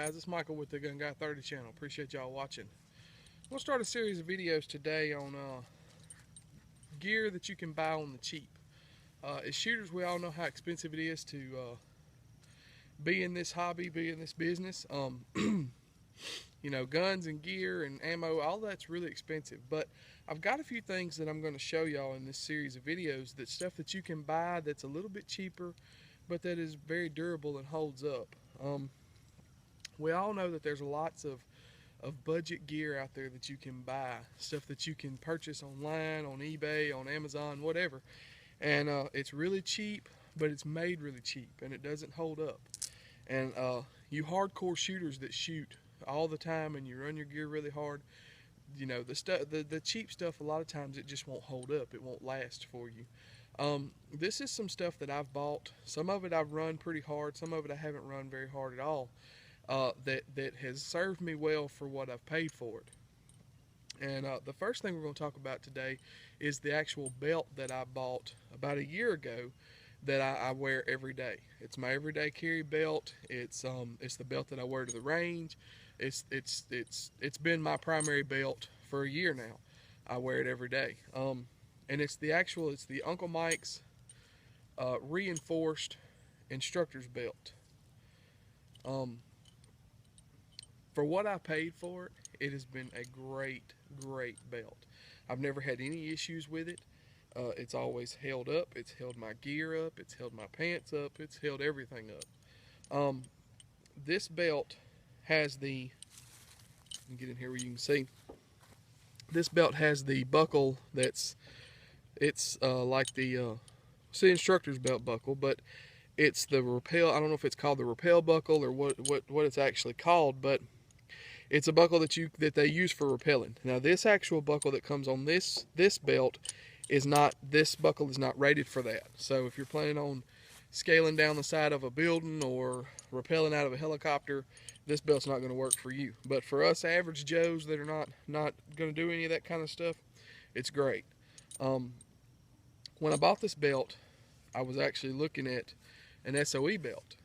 guys, it's Michael with the Gun Guy 30 channel. Appreciate y'all watching. We'll start a series of videos today on gear that you can buy on the cheap. As shooters, we all know how expensive it is to be in this hobby, be in this business. You know, guns and gear and ammo, all that's really expensive. But I've got a few things that I'm going to show y'all in this series of videos, that stuff that you can buy that's a little bit cheaper, but that is very durable and holds up. We all know that there's lots of budget gear out there that you can buy, stuff that you can purchase online, on eBay, on Amazon, whatever. And it's really cheap, but it's made really cheap, and it doesn't hold up. And you hardcore shooters that shoot all the time and you run your gear really hard, you know, the cheap stuff, a lot of times it just won't hold up. It won't last for you. This is some stuff that I've bought. Some of it I've run pretty hard. Some of it I haven't run very hard at all. That has served me well for what I've paid for it. And the first thing we're going to talk about today is the actual belt that I bought about a year ago that I wear every day. It's my everyday carry belt. It's the belt that I wear to the range. It's been my primary belt for a year now. I wear it every day. And it's the Uncle Mike's reinforced instructor's belt. For what I paid for it, it has been a great belt. I've never had any issues with it. It's always held up. It's held my gear up. It's held my pants up. It's held everything up. This belt has the, let me get in here where you can see. This belt has the buckle it's like the instructor's belt buckle, but it's the rappel. I don't know if it's called the rappel buckle or what it's actually called, but it's a buckle that they use for rappelling. Now, this actual buckle that comes on this belt is not. This buckle is not rated for that. So if you're planning on scaling down the side of a building or rappelling out of a helicopter, this belt's not going to work for you. But for us average Joes that are not going to do any of that kind of stuff, it's great. When I bought this belt, I was actually looking at an SOE belt.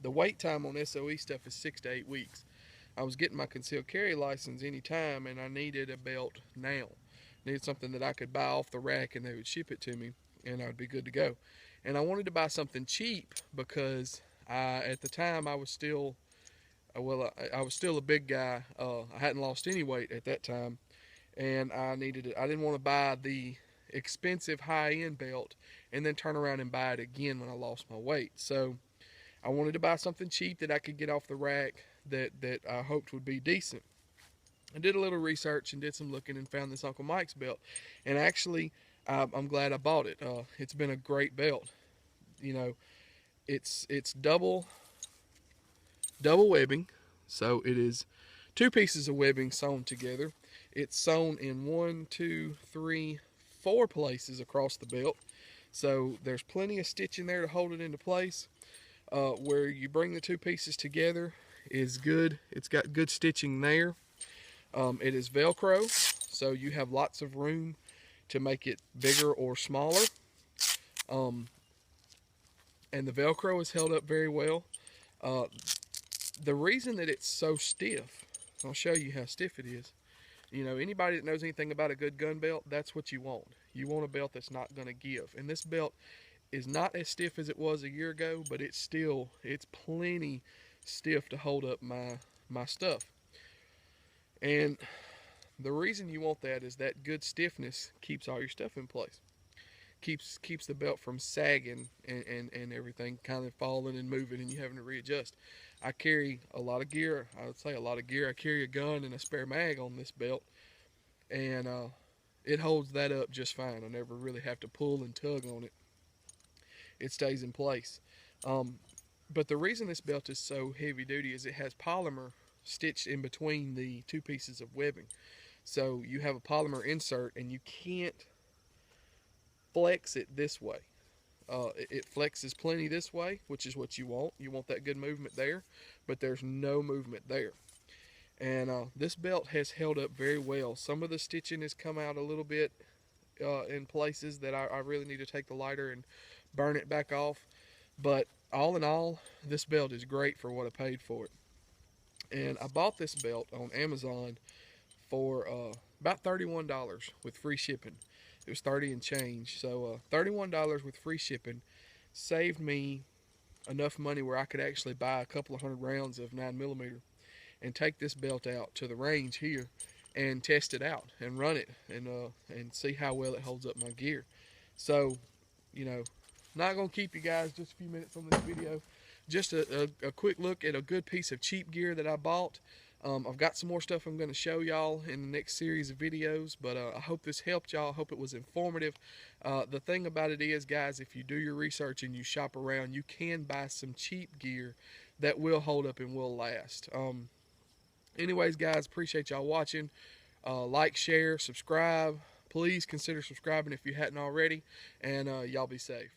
The wait time on SOE stuff is 6 to 8 weeks. I was getting my concealed carry license anytime, and I needed a belt now. Needed something that I could buy off the rack and they would ship it to me, and I would be good to go. And I wanted to buy something cheap because at the time I was still, I was still a big guy. I hadn't lost any weight at that time, and I didn't want to buy the expensive high-end belt and then turn around and buy it again when I lost my weight. So I wanted to buy something cheap that I could get off the rack that I hoped would be decent. I did a little research and did some looking and found this Uncle Mike's belt. And actually, I'm glad I bought it. It's been a great belt. You know, it's double webbing, so it is 2 pieces of webbing sewn together. It's sewn in 1, 2, 3, 4 places across the belt. So there's plenty of stitching there to hold it into place. Where you bring the 2 pieces together is good. It's got good stitching there. It is Velcro, so you have lots of room to make it bigger or smaller. And the Velcro is held up very well. The reason that it's so stiff, I'll show you how stiff it is. You know, anybody that knows anything about a good gun belt, that's what you want. You want a belt that's not going to give. And this belt is not as stiff as it was a year ago, but it's plenty stiff to hold up my stuff. And the reason you want that is that good stiffness keeps all your stuff in place. Keeps the belt from sagging and everything kind of falling and moving and you having to readjust. I carry a lot of gear. I would say a lot of gear. I carry a gun and a spare mag on this belt, and it holds that up just fine. I never really have to pull and tug on it. It stays in place. But the reason this belt is so heavy duty is it has polymer stitched in between the 2 pieces of webbing. So you have a polymer insert and you can't flex it this way. It flexes plenty this way, which is what you want. You want that good movement there, but there's no movement there. And this belt has held up very well. Some of the stitching has come out a little bit in places that I really need to take the lighter and burn it back off. But all in all, this belt is great for what I paid for it. And I bought this belt on Amazon for about $31 with free shipping. It was 30 and change. So $31 with free shipping saved me enough money where I could actually buy a couple of hundred rounds of 9mm and take this belt out to the range here and test it out and run it and see how well it holds up my gear. So, you know, not going to keep you guys just a few minutes on this video. Just a quick look at a good piece of cheap gear that I bought. I've got some more stuff I'm going to show y'all in the next series of videos, but I hope this helped y'all. I hope it was informative. The thing about it is, guys, if you do your research and you shop around, you can buy some cheap gear that will hold up and will last. Anyways, guys, appreciate y'all watching. Like, share, subscribe. Please consider subscribing if you hadn't already, and y'all be safe.